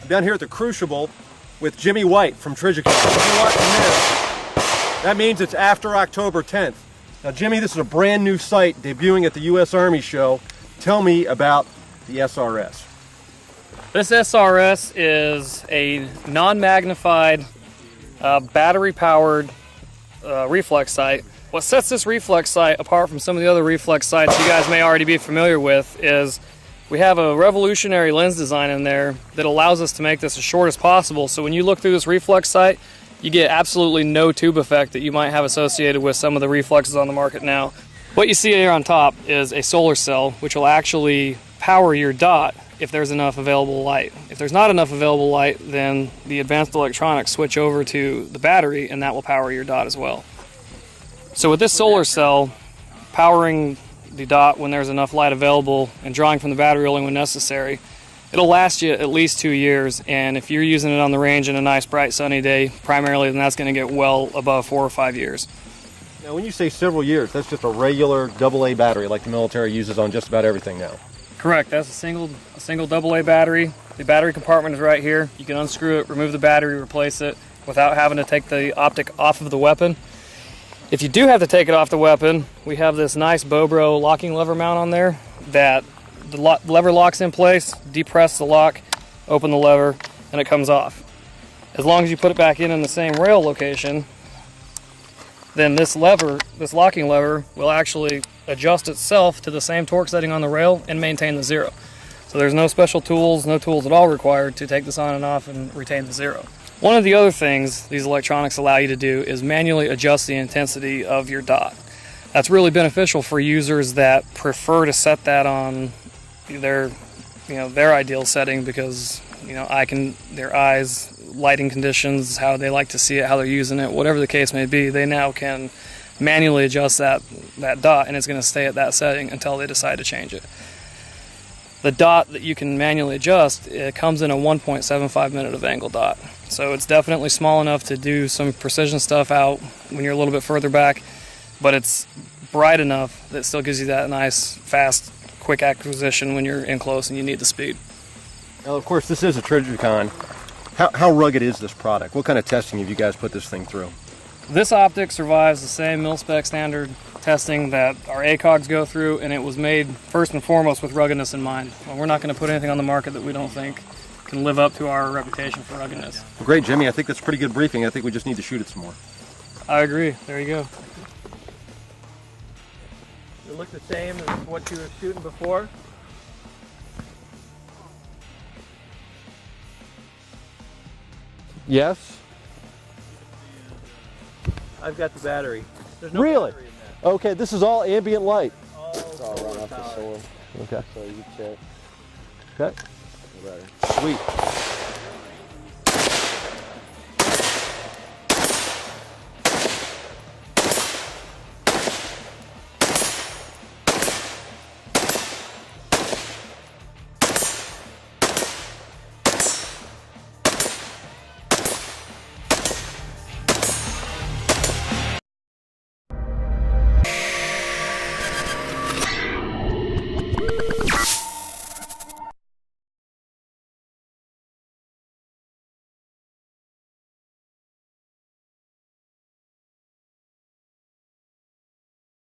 Down here at the Crucible with Jimmy White from Trijicon. That means it's after October 10th. Now Jimmy, this is a brand new sight debuting at the U.S. Army show. Tell me about the SRS. This SRS is a non-magnified, battery-powered reflex sight. What sets this reflex sight apart from some of the other reflex sights you guys may already be familiar with is we have a revolutionary lens design in there that allows us to make this as short as possible. So when you look through this reflex sight, you get absolutely no tube effect that you might have associated with some of the reflexes on the market now. What you see here on top is a solar cell, which will actually power your dot if there's enough available light. If there's not enough available light, then the advanced electronics switch over to the battery, and that will power your dot as well. So with this solar cell powering the dot when there's enough light available and drawing from the battery only when necessary, it'll last you at least 2 years, and if you're using it on the range in a nice bright sunny day primarily, then that's going to get well above 4 or 5 years. Now when you say several years, that's just a regular AA battery like the military uses on just about everything now. Correct, that's a single AA battery. The battery compartment is right here. You can unscrew it, remove the battery, replace it without having to take the optic off of the weapon. If you do have to take it off the weapon, we have this nice Bobro locking lever mount on there that the lever locks in place, depress the lock, open the lever, and it comes off. As long as you put it back in the same rail location, then this locking lever will actually adjust itself to the same torque setting on the rail and maintain the zero. So there's no special tools, no tools at all required to take this on and off and retain the zero. One of the other things these electronics allow you to do is manually adjust the intensity of your dot. That's really beneficial for users that prefer to set that on their ideal setting because their eyes, lighting conditions, how they like to see it, how they're using it, whatever the case may be, they now can manually adjust that dot, and it's going to stay at that setting until they decide to change it. The dot that you can manually adjust, it comes in a 1.75 minute of angle dot. So it's definitely small enough to do some precision stuff out when you're a little bit further back, but it's bright enough that it still gives you that nice, fast, quick acquisition when you're in close and you need the speed. Now, of course, this is a Trijicon. How rugged is this product? What kind of testing have you guys put this thing through? This optic survives the same mil-spec standard testing that our ACOGs go through, and it was made first and foremost with ruggedness in mind. Well, we're not going to put anything on the market that we don't think can live up to our reputation for ruggedness. Well, great, Jimmy. I think that's a pretty good briefing. I think we just need to shoot it some more. I agree. There you go. It look the same as what you were shooting before? Yes. I've got the battery. There's no Really? battery in that. Okay, this is all ambient light. It's all run off the solar. Okay. So you check. Okay. Sweet.